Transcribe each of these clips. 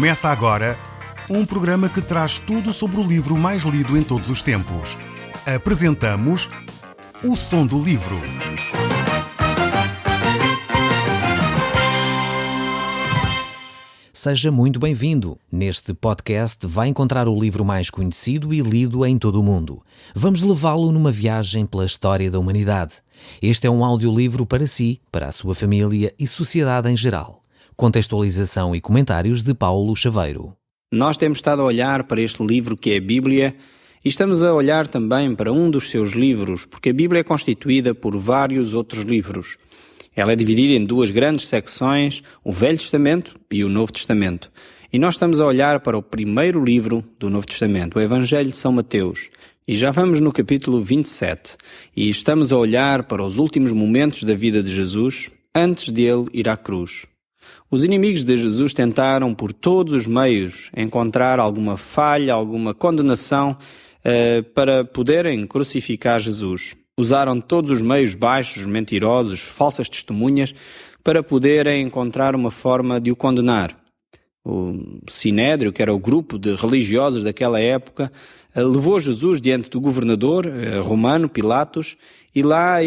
Começa agora um programa que traz tudo sobre o livro mais lido em todos os tempos. Apresentamos O Som do Livro. Seja muito bem-vindo. Neste podcast vai encontrar o livro mais conhecido e lido em todo o mundo. Vamos levá-lo numa viagem pela história da humanidade. Este é um audiolivro para si, para a sua família e sociedade em geral. Contextualização e comentários de Paulo Chaveiro. Nós temos estado a olhar para este livro que é a Bíblia e estamos a olhar também para um dos seus livros, porque a Bíblia é constituída por vários outros livros. Ela é dividida em duas grandes secções, o Velho Testamento e o Novo Testamento. E nós estamos a olhar para o primeiro livro do Novo Testamento, o Evangelho de São Mateus. E já vamos no capítulo 27. E estamos a olhar para os últimos momentos da vida de Jesus, antes de ele ir à cruz. Os inimigos de Jesus tentaram, por todos os meios, encontrar alguma falha, alguma condenação para poderem crucificar Jesus. Usaram todos os meios baixos, mentirosos, falsas testemunhas, para poderem encontrar uma forma de o condenar. O Sinédrio, que era o grupo de religiosos daquela época, levou Jesus diante do governador romano, Pilatos, e lá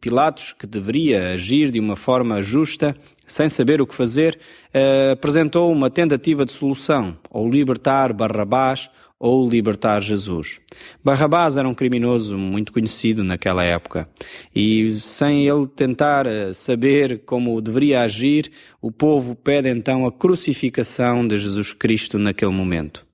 Pilatos, que deveria agir de uma forma justa, sem saber o que fazer, apresentou uma tentativa de solução, ou libertar Barrabás, ou libertar Jesus. Barrabás era um criminoso muito conhecido naquela época e sem ele tentar saber como deveria agir, o povo pede então a crucificação de Jesus Cristo naquele momento.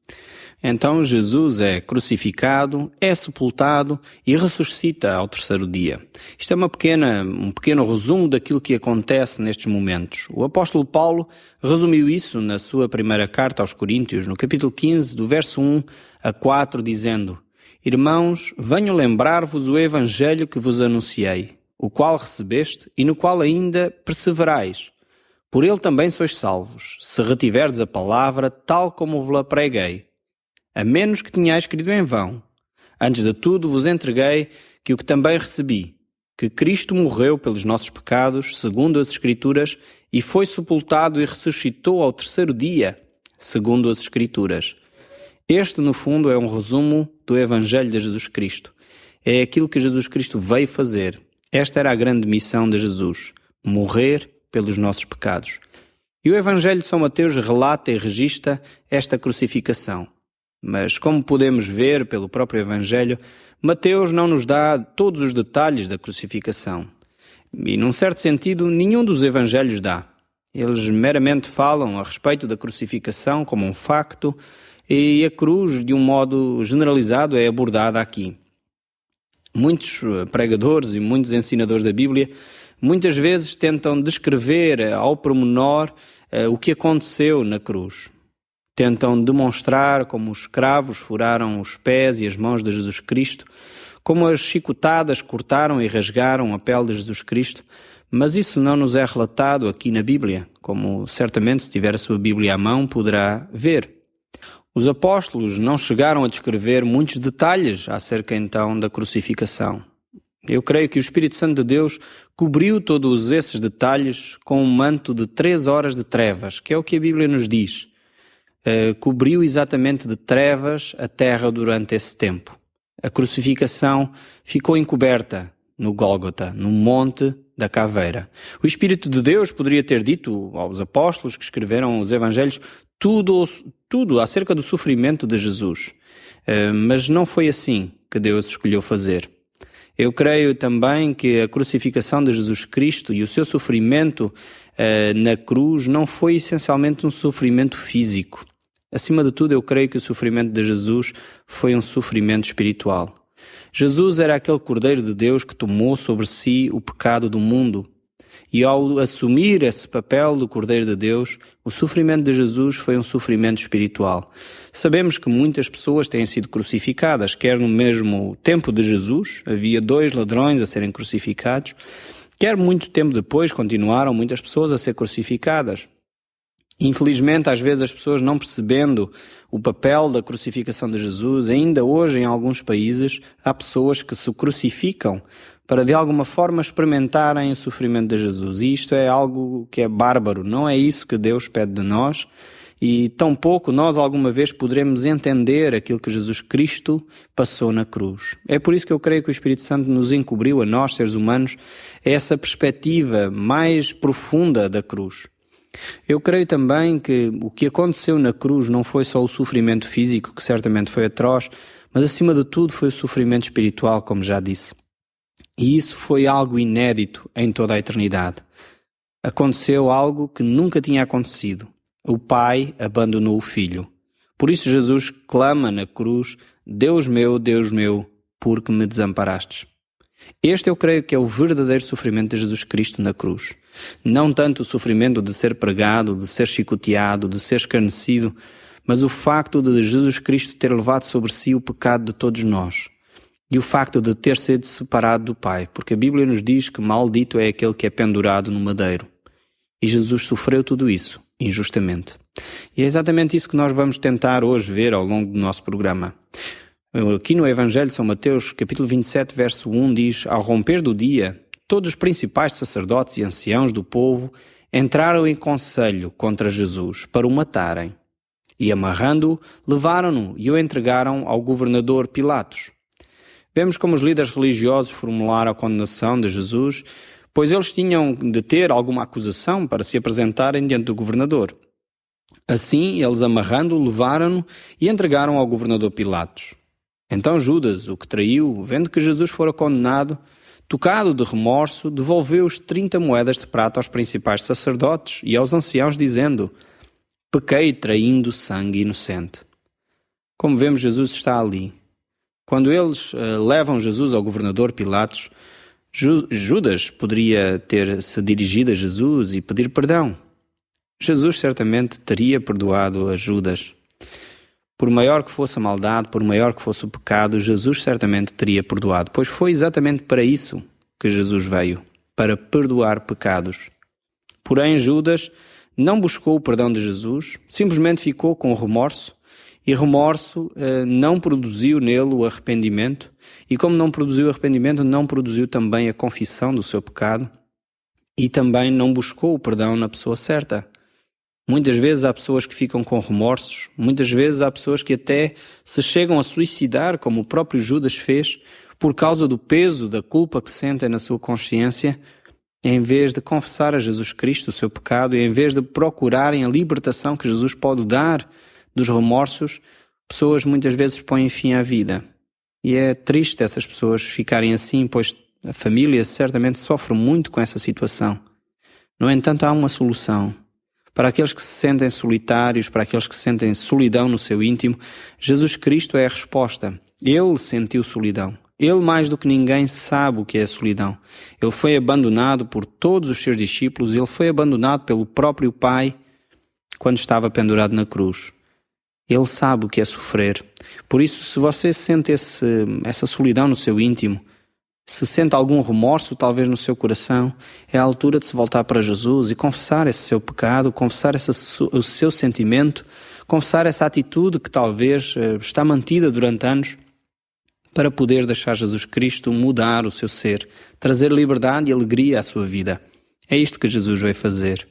Então Jesus é crucificado, é sepultado e ressuscita ao terceiro dia. Isto é um pequeno resumo daquilo que acontece nestes momentos. O apóstolo Paulo resumiu isso na sua primeira carta aos Coríntios, no capítulo 15, do verso 1 a 4, dizendo: Irmãos, venho lembrar-vos o evangelho que vos anunciei, o qual recebeste e no qual ainda perseverais. Por ele também sois salvos, se retiverdes a palavra tal como vos-la preguei. A menos que tenhais crido em vão. Antes de tudo vos entreguei que o que também recebi, que Cristo morreu pelos nossos pecados, segundo as Escrituras, e foi sepultado e ressuscitou ao terceiro dia, segundo as Escrituras. Este, no fundo, é um resumo do Evangelho de Jesus Cristo. É aquilo que Jesus Cristo veio fazer. Esta era a grande missão de Jesus, morrer pelos nossos pecados. E o Evangelho de São Mateus relata e registra esta crucificação. Mas, como podemos ver pelo próprio Evangelho, Mateus não nos dá todos os detalhes da crucificação. E, num certo sentido, nenhum dos Evangelhos dá. Eles meramente falam a respeito da crucificação como um facto e a cruz, de um modo generalizado, é abordada aqui. Muitos pregadores e muitos ensinadores da Bíblia muitas vezes tentam descrever ao pormenor o que aconteceu na cruz. Tentam demonstrar como os escravos furaram os pés e as mãos de Jesus Cristo, como as chicotadas cortaram e rasgaram a pele de Jesus Cristo, mas isso não nos é relatado aqui na Bíblia, como certamente se tiver a sua Bíblia à mão poderá ver. Os apóstolos não chegaram a descrever muitos detalhes acerca então da crucificação. Eu creio que o Espírito Santo de Deus cobriu todos esses detalhes com um manto de 3 horas de trevas, que é o que a Bíblia nos diz. Cobriu exatamente de trevas a terra durante esse tempo. A crucificação ficou encoberta no Gólgota, no Monte da Caveira. O Espírito de Deus poderia ter dito aos apóstolos que escreveram os Evangelhos tudo acerca do sofrimento de Jesus. Mas não foi assim que Deus escolheu fazer. Eu creio também que a crucificação de Jesus Cristo e o seu sofrimento na cruz não foi essencialmente um sofrimento físico. Acima de tudo, eu creio que o sofrimento de Jesus foi um sofrimento espiritual. Jesus era aquele Cordeiro de Deus que tomou sobre si o pecado do mundo. E ao assumir esse papel do Cordeiro de Deus, o sofrimento de Jesus foi um sofrimento espiritual. Sabemos que muitas pessoas têm sido crucificadas, quer no mesmo tempo de Jesus, havia 2 ladrões a serem crucificados, quer muito tempo depois continuaram muitas pessoas a ser crucificadas. Infelizmente, às vezes as pessoas não percebendo o papel da crucificação de Jesus, ainda hoje em alguns países há pessoas que se crucificam para de alguma forma experimentarem o sofrimento de Jesus. E isto é algo que é bárbaro, não é isso que Deus pede de nós e tampouco nós alguma vez poderemos entender aquilo que Jesus Cristo passou na cruz. É por isso que eu creio que o Espírito Santo nos encobriu, a nós, seres humanos, essa perspectiva mais profunda da cruz. Eu creio também que o que aconteceu na cruz não foi só o sofrimento físico, que certamente foi atroz, mas acima de tudo foi o sofrimento espiritual, como já disse. E isso foi algo inédito em toda a eternidade. Aconteceu algo que nunca tinha acontecido. O Pai abandonou o Filho. Por isso Jesus clama na cruz: Deus meu, por que me desamparastes? Este eu creio que é o verdadeiro sofrimento de Jesus Cristo na cruz. Não tanto o sofrimento de ser pregado, de ser chicoteado, de ser escarnecido, mas o facto de Jesus Cristo ter levado sobre si o pecado de todos nós. E o facto de ter sido separado do Pai, porque a Bíblia nos diz que maldito é aquele que é pendurado no madeiro. E Jesus sofreu tudo isso, injustamente. E é exatamente isso que nós vamos tentar hoje ver ao longo do nosso programa. Aqui no Evangelho de São Mateus, capítulo 27, verso 1, diz: Ao romper do dia, todos os principais sacerdotes e anciãos do povo entraram em conselho contra Jesus para o matarem. E amarrando-o, levaram-no e o entregaram ao governador Pilatos. Vemos como os líderes religiosos formularam a condenação de Jesus, pois eles tinham de ter alguma acusação para se apresentarem diante do governador. Assim, eles amarrando-o, levaram-no e entregaram ao governador Pilatos. Então Judas, o que traiu, vendo que Jesus fora condenado, tocado de remorso, devolveu os 30 moedas de prata aos principais sacerdotes e aos anciãos, dizendo: Pequei traindo sangue inocente. Como vemos, Jesus está ali. Quando eles levam Jesus ao governador Pilatos, Judas poderia ter se dirigido a Jesus e pedir perdão. Jesus certamente teria perdoado a Judas. Por maior que fosse a maldade, por maior que fosse o pecado, Jesus certamente teria perdoado, pois foi exatamente para isso que Jesus veio, para perdoar pecados. Porém, Judas não buscou o perdão de Jesus, simplesmente ficou com remorso, e remorso não produziu nele o arrependimento, e como não produziu arrependimento, não produziu também a confissão do seu pecado, e também não buscou o perdão na pessoa certa. Muitas vezes há pessoas que ficam com remorsos, muitas vezes há pessoas que até se chegam a suicidar, como o próprio Judas fez, por causa do peso da culpa que sentem na sua consciência, em vez de confessar a Jesus Cristo o seu pecado, e em vez de procurarem a libertação que Jesus pode dar dos remorsos, pessoas muitas vezes põem fim à vida. E é triste essas pessoas ficarem assim, pois a família certamente sofre muito com essa situação. No entanto, há uma solução. Para aqueles que se sentem solitários, para aqueles que sentem solidão no seu íntimo, Jesus Cristo é a resposta. Ele sentiu solidão. Ele, mais do que ninguém, sabe o que é a solidão. Ele foi abandonado por todos os seus discípulos, ele foi abandonado pelo próprio Pai quando estava pendurado na cruz. Ele sabe o que é sofrer. Por isso, se você sente essa solidão no seu íntimo, se sente algum remorso talvez no seu coração, é a altura de se voltar para Jesus e confessar esse seu pecado, confessar o seu sentimento, confessar essa atitude que talvez está mantida durante anos, para poder deixar Jesus Cristo mudar o seu ser, trazer liberdade e alegria à sua vida. É isto que Jesus veio fazer.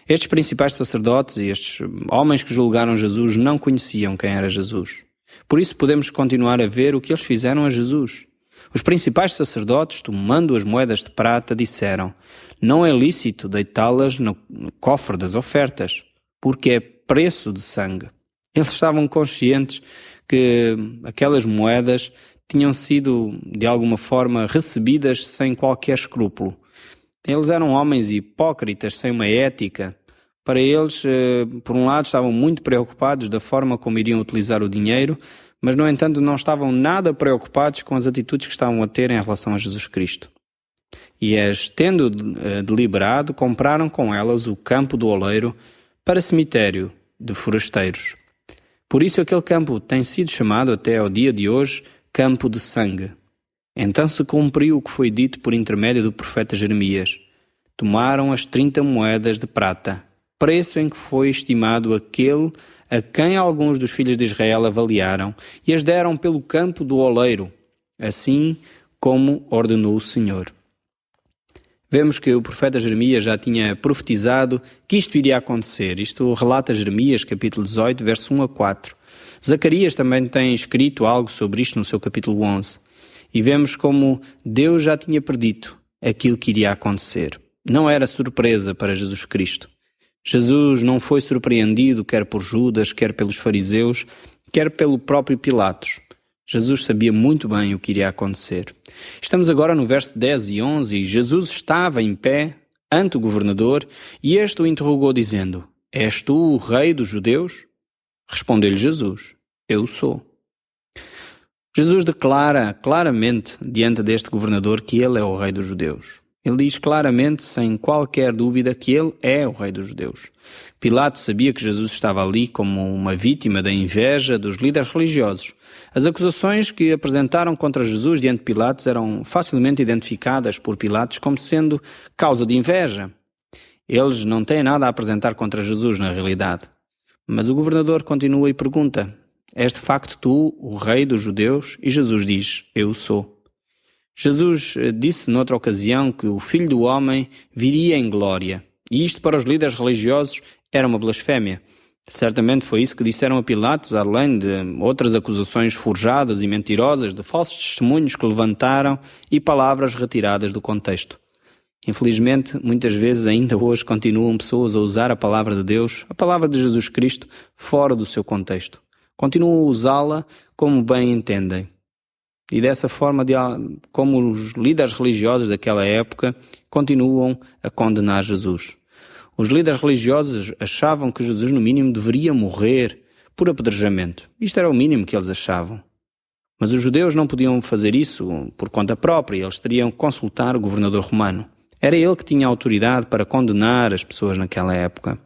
Estes principais sacerdotes e estes homens que julgaram Jesus não conheciam quem era Jesus. Por isso podemos continuar a ver o que eles fizeram a Jesus. Os principais sacerdotes, tomando as moedas de prata, disseram: não é lícito deitá-las no cofre das ofertas, porque é preço de sangue. Eles estavam conscientes que aquelas moedas tinham sido, de alguma forma, recebidas sem qualquer escrúpulo. Eles eram homens hipócritas, sem uma ética. Para eles, por um lado, estavam muito preocupados da forma como iriam utilizar o dinheiro, mas, no entanto, não estavam nada preocupados com as atitudes que estavam a ter em relação a Jesus Cristo. E tendo deliberado, compraram com elas o campo do oleiro para cemitério de forasteiros. Por isso aquele campo tem sido chamado até ao dia de hoje campo de sangue. Então se cumpriu o que foi dito por intermédio do profeta Jeremias. Tomaram as 30 moedas de prata, preço em que foi estimado aquele a quem alguns dos filhos de Israel avaliaram, e as deram pelo campo do oleiro, assim como ordenou o Senhor. Vemos que o profeta Jeremias já tinha profetizado que isto iria acontecer. Isto relata Jeremias, capítulo 18, verso 1 a 4. Zacarias também tem escrito algo sobre isto no seu capítulo 11. E vemos como Deus já tinha predito aquilo que iria acontecer. Não era surpresa para Jesus Cristo. Jesus não foi surpreendido quer por Judas, quer pelos fariseus, quer pelo próprio Pilatos. Jesus sabia muito bem o que iria acontecer. Estamos agora no verso 10 e 11 e Jesus estava em pé ante o governador e este o interrogou dizendo: És tu o rei dos judeus? Respondeu-lhe Jesus: Eu sou. Jesus declara claramente diante deste governador que ele é o rei dos judeus. Ele diz claramente, sem qualquer dúvida, que ele é o rei dos judeus. Pilatos sabia que Jesus estava ali como uma vítima da inveja dos líderes religiosos. As acusações que apresentaram contra Jesus diante de Pilatos eram facilmente identificadas por Pilatos como sendo causa de inveja. Eles não têm nada a apresentar contra Jesus na realidade. Mas o governador continua e pergunta: És de facto tu o rei dos judeus? E Jesus diz: Eu sou. Jesus disse noutra ocasião que o Filho do Homem viria em glória. E isto para os líderes religiosos era uma blasfémia. Certamente foi isso que disseram a Pilatos, além de outras acusações forjadas e mentirosas, de falsos testemunhos que levantaram e palavras retiradas do contexto. Infelizmente, muitas vezes ainda hoje continuam pessoas a usar a palavra de Deus, a palavra de Jesus Cristo, fora do seu contexto. Continuam a usá-la como bem entendem. E dessa forma, como os líderes religiosos daquela época continuam a condenar Jesus. Os líderes religiosos achavam que Jesus, no mínimo, deveria morrer por apedrejamento. Isto era o mínimo que eles achavam. Mas os judeus não podiam fazer isso por conta própria. Eles teriam que consultar o governador romano. Era ele que tinha autoridade para condenar as pessoas naquela época.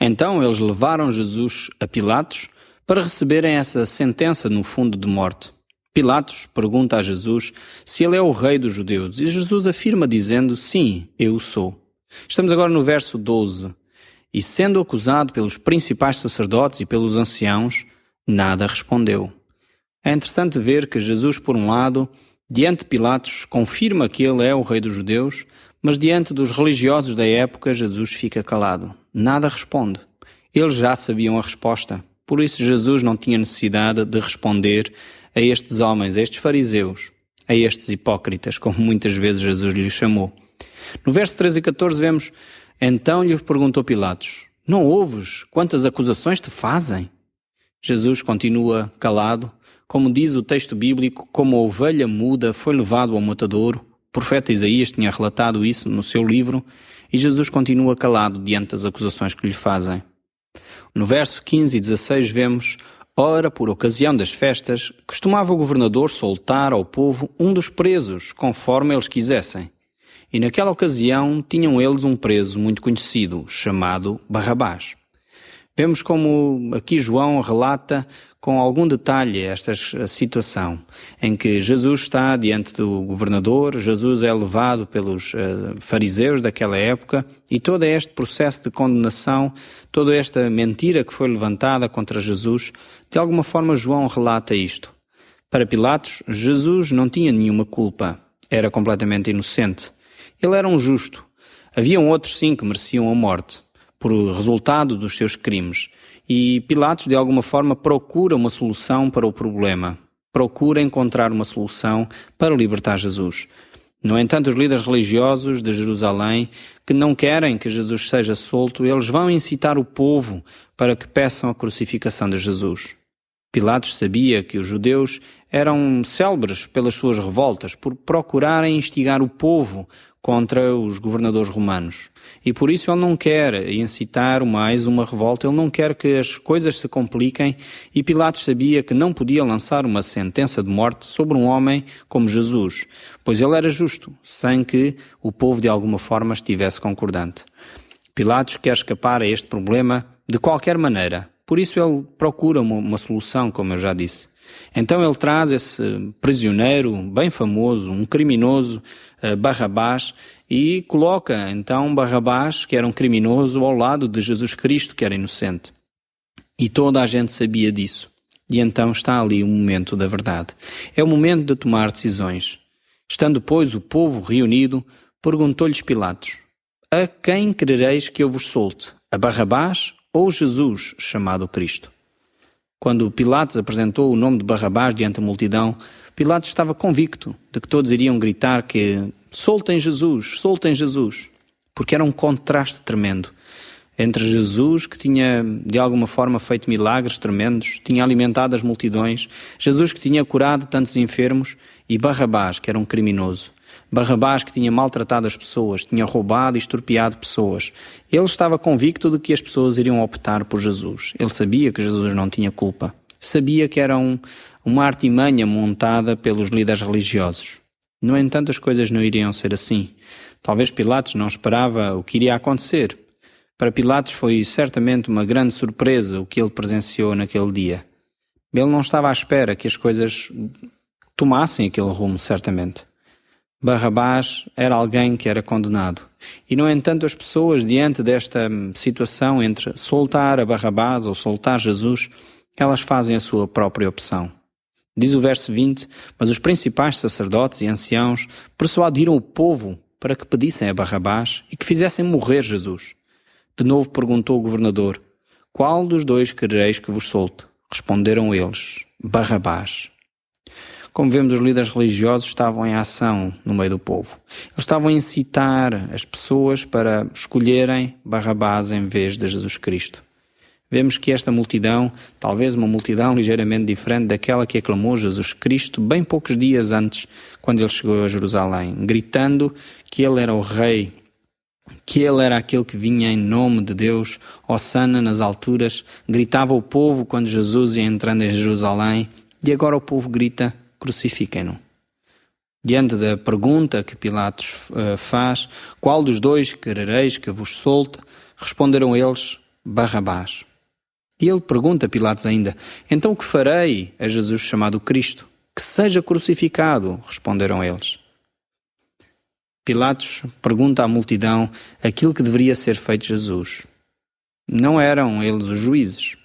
Então eles levaram Jesus a Pilatos para receberem essa sentença, no fundo, de morte. Pilatos pergunta a Jesus se ele é o rei dos judeus, e Jesus afirma dizendo: Sim, eu sou. Estamos agora no verso 12. E sendo acusado pelos principais sacerdotes e pelos anciãos, nada respondeu. É interessante ver que Jesus, por um lado, diante de Pilatos, confirma que ele é o rei dos judeus, mas diante dos religiosos da época, Jesus fica calado. Nada responde. Eles já sabiam a resposta. Por isso Jesus não tinha necessidade de responder a estes homens, a estes fariseus, a estes hipócritas, como muitas vezes Jesus lhes chamou. No verso 13 e 14 vemos: Então lhes perguntou Pilatos: Não ouves quantas acusações te fazem? Jesus continua calado. Como diz o texto bíblico, como a ovelha muda foi levado ao matadouro. O profeta Isaías tinha relatado isso no seu livro, e Jesus continua calado diante das acusações que lhe fazem. No verso 15 e 16 vemos: Ora, por ocasião das festas, costumava o governador soltar ao povo um dos presos, conforme eles quisessem. E naquela ocasião tinham eles um preso muito conhecido, chamado Barrabás. Vemos como aqui João relata com algum detalhe esta situação, em que Jesus está diante do governador, Jesus é levado pelos fariseus daquela época, e todo este processo de condenação, toda esta mentira que foi levantada contra Jesus, de alguma forma João relata isto. Para Pilatos, Jesus não tinha nenhuma culpa, era completamente inocente. Ele era um justo. Haviam outros sim que mereciam a morte, por resultado dos seus crimes. E Pilatos, de alguma forma, procura uma solução para o problema. Procura encontrar uma solução para libertar Jesus. No entanto, os líderes religiosos de Jerusalém, que não querem que Jesus seja solto, eles vão incitar o povo para que peçam a crucificação de Jesus. Pilatos sabia que os judeus eram célebres pelas suas revoltas, por procurarem instigar o povo contra os governadores romanos. E por isso ele não quer incitar mais uma revolta, ele não quer que as coisas se compliquem, e Pilatos sabia que não podia lançar uma sentença de morte sobre um homem como Jesus, pois ele era justo, sem que o povo de alguma forma estivesse concordante. Pilatos quer escapar a este problema de qualquer maneira, por isso ele procura uma solução, como eu já disse. Então ele traz esse prisioneiro bem famoso, um criminoso, Barrabás, e coloca então Barrabás, que era um criminoso, ao lado de Jesus Cristo, que era inocente. E toda a gente sabia disso. E então está ali o momento da verdade. É o momento de tomar decisões. Estando, pois, o povo reunido, perguntou-lhes Pilatos: a quem querereis que eu vos solte? A Barrabás ou Jesus, chamado Cristo? Quando Pilatos apresentou o nome de Barrabás diante da multidão, Pilatos estava convicto de que todos iriam gritar que soltem Jesus, porque era um contraste tremendo entre Jesus, que tinha de alguma forma feito milagres tremendos, tinha alimentado as multidões, Jesus que tinha curado tantos enfermos, e Barrabás, que era um criminoso. Barrabás, que tinha maltratado as pessoas, tinha roubado e extorpiado pessoas. Ele estava convicto de que as pessoas iriam optar por Jesus. Ele sabia que Jesus não tinha culpa. Sabia que era uma artimanha montada pelos líderes religiosos. No entanto, as coisas não iriam ser assim. Talvez Pilatos não esperava o que iria acontecer. Para Pilatos foi certamente uma grande surpresa o que ele presenciou naquele dia. Ele não estava à espera que as coisas tomassem aquele rumo, certamente. Barrabás era alguém que era condenado. E, no entanto, as pessoas, diante desta situação entre soltar a Barrabás ou soltar Jesus, elas fazem a sua própria opção. Diz o verso 20, mas os principais sacerdotes e anciãos persuadiram o povo para que pedissem a Barrabás e que fizessem morrer Jesus. De novo perguntou o governador: qual dos dois querereis que vos solte? Responderam eles: Barrabás. Como vemos, os líderes religiosos estavam em ação no meio do povo. Eles estavam a incitar as pessoas para escolherem Barrabás em vez de Jesus Cristo. Vemos que esta multidão, talvez uma multidão ligeiramente diferente daquela que aclamou Jesus Cristo bem poucos dias antes, quando ele chegou a Jerusalém, gritando que ele era o rei, que ele era aquele que vinha em nome de Deus, Hosana nas alturas, gritava o povo quando Jesus ia entrando em Jerusalém, e agora o povo grita: crucifiquem-no. Diante da pergunta que Pilatos faz, qual dos dois querereis que vos solte? Responderam eles: Barrabás. E ele pergunta a Pilatos ainda: então o que farei a Jesus chamado Cristo? Que seja crucificado, responderam eles. Pilatos pergunta à multidão aquilo que deveria ser feito a Jesus. Não eram eles os juízes.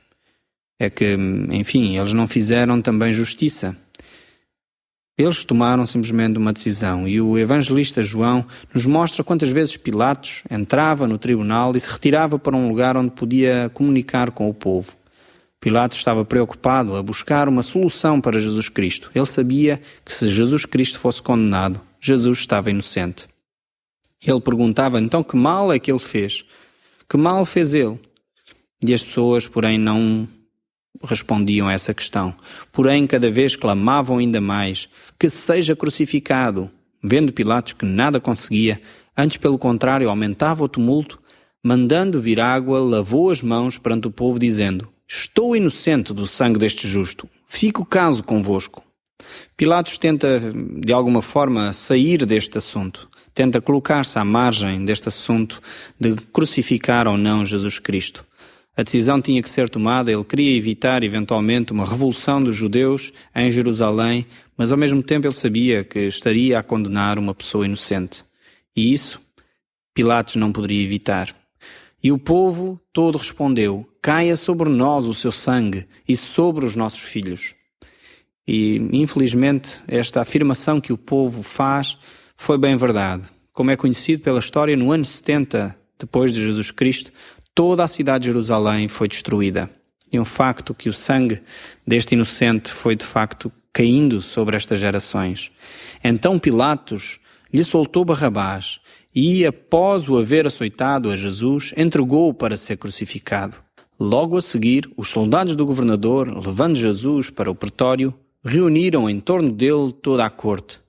É que, enfim, eles não fizeram também justiça. Eles tomaram simplesmente uma decisão, e o evangelista João nos mostra quantas vezes Pilatos entrava no tribunal e se retirava para um lugar onde podia comunicar com o povo. Pilatos estava preocupado a buscar uma solução para Jesus Cristo. Ele sabia que se Jesus Cristo fosse condenado, Jesus estava inocente. Ele perguntava então que mal é que ele fez? Que mal fez ele? E as pessoas, porém, não respondiam a essa questão. Porém, cada vez clamavam ainda mais: que seja crucificado. Vendo Pilatos que nada conseguia, antes pelo contrário aumentava o tumulto, mandando vir água, lavou as mãos perante o povo, dizendo: estou inocente do sangue deste justo. Fique o caso convosco. Pilatos tenta, de alguma forma, sair deste assunto. Tenta colocar-se à margem deste assunto de crucificar ou não Jesus Cristo. A decisão tinha que ser tomada, ele queria evitar eventualmente uma revolução dos judeus em Jerusalém, mas ao mesmo tempo ele sabia que estaria a condenar uma pessoa inocente. E isso Pilatos não poderia evitar. E o povo todo respondeu: caia sobre nós o seu sangue e sobre os nossos filhos. E infelizmente esta afirmação que o povo faz foi bem verdade. Como é conhecido pela história, no ano 70 depois de Jesus Cristo, toda a cidade de Jerusalém foi destruída. E um facto que o sangue deste inocente foi de facto caindo sobre estas gerações. Então Pilatos lhe soltou Barrabás e, após o haver açoitado a Jesus, entregou-o para ser crucificado. Logo a seguir, os soldados do governador, levando Jesus para o pretório, reuniram em torno dele toda a corte.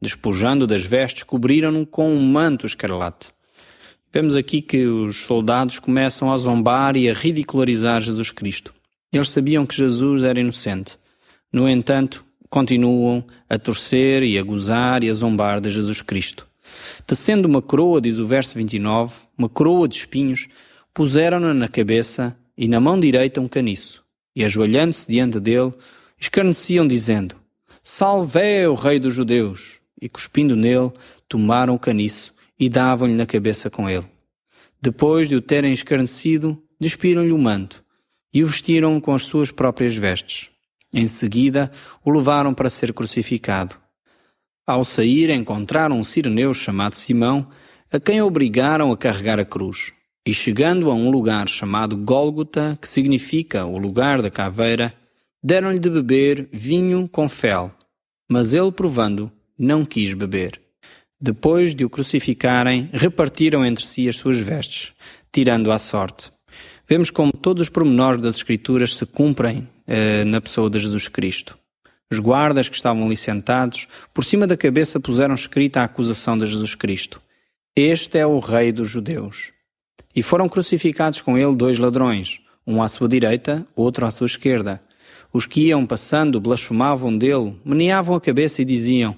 Despojando das vestes, cobriram-no com um manto escarlate. Vemos aqui que os soldados começam a zombar e a ridicularizar Jesus Cristo. Eles sabiam que Jesus era inocente. No entanto, continuam a torcer e a gozar e a zombar de Jesus Cristo. Tecendo uma coroa, diz o verso 29, uma coroa de espinhos, puseram-na na cabeça e na mão direita um caniço. E ajoelhando-se diante dele, escarneciam dizendo: Salve o Rei dos Judeus! E cuspindo nele, tomaram o caniço e davam-lhe na cabeça com ele. Depois de o terem escarnecido, despiram-lhe o manto e o vestiram com as suas próprias vestes. Em seguida, o levaram para ser crucificado. Ao sair, encontraram um sireneu chamado Simão, a quem obrigaram a carregar a cruz. E chegando a um lugar chamado Gólgota, que significa o lugar da caveira, deram-lhe de beber vinho com fel. Mas ele, provando, não quis beber. Depois de o crucificarem, repartiram entre si as suas vestes, tirando à sorte. Vemos como todos os pormenores das Escrituras se cumprem na pessoa de Jesus Cristo. Os guardas que estavam ali sentados, por cima da cabeça puseram escrita a acusação de Jesus Cristo. Este é o Rei dos Judeus. E foram crucificados com ele 2 ladrões, um à sua direita, outro à sua esquerda. Os que iam passando blasfemavam dele, meneavam a cabeça e diziam: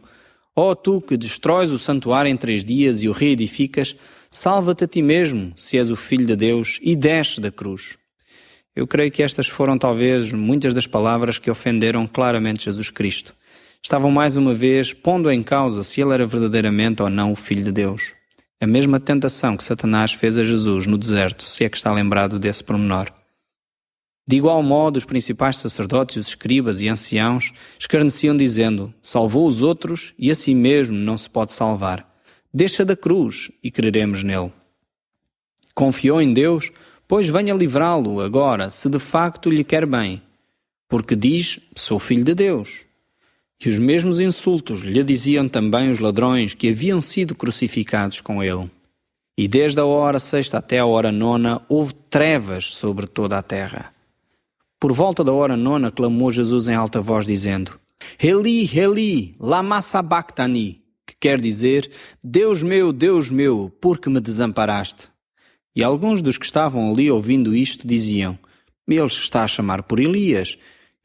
Ó tu que destróis o santuário em 3 dias e o reedificas, salva-te a ti mesmo, se és o Filho de Deus, e desce da cruz. Eu creio que estas foram talvez muitas das palavras que ofenderam claramente Jesus Cristo. Estavam mais uma vez pondo em causa se ele era verdadeiramente ou não o Filho de Deus. A mesma tentação que Satanás fez a Jesus no deserto, se é que está lembrado desse pormenor. De igual modo, os principais sacerdotes, os escribas e anciãos escarneciam dizendo: salvou os outros e a si mesmo não se pode salvar. Deixa da cruz e creremos nele. Confiou em Deus, pois venha livrá-lo agora, se de facto lhe quer bem. Porque diz: sou filho de Deus. E os mesmos insultos lhe diziam também os ladrões que haviam sido crucificados com ele. E desde a hora 6ª até a hora 9ª houve trevas sobre toda a terra. Por volta da hora 9ª clamou Jesus em alta voz dizendo: Eli, Eli, lama sabachthani, que quer dizer: Deus meu, por que me desamparaste? E alguns dos que estavam ali ouvindo isto diziam: ele está a chamar por Elias.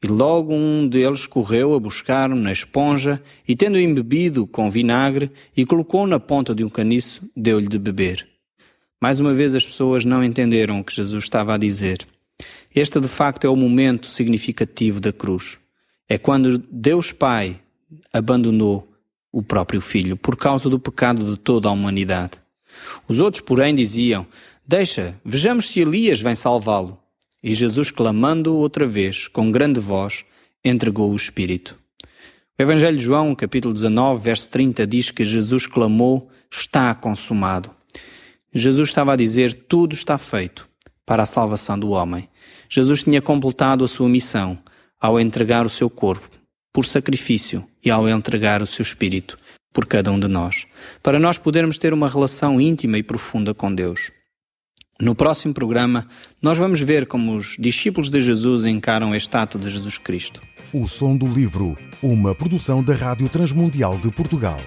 E logo um deles correu a buscar-o na esponja e, tendo embebido com vinagre e colocou na ponta de um caniço, deu-lhe de beber. Mais uma vez as pessoas não entenderam o que Jesus estava a dizer. Este de facto é o momento significativo da cruz. É quando Deus Pai abandonou o próprio Filho por causa do pecado de toda a humanidade. Os outros, porém, diziam: deixa, vejamos se Elias vem salvá-lo. E Jesus, clamando outra vez, com grande voz, entregou o Espírito. O Evangelho de João, capítulo 19, verso 30, diz que Jesus clamou: está consumado. Jesus estava a dizer: tudo está feito para a salvação do homem. Jesus tinha completado a sua missão ao entregar o seu corpo por sacrifício e ao entregar o seu Espírito por cada um de nós, para nós podermos ter uma relação íntima e profunda com Deus. No próximo programa, nós vamos ver como os discípulos de Jesus encaram este ato de Jesus Cristo. O Som do Livro, uma produção da Rádio Transmundial de Portugal.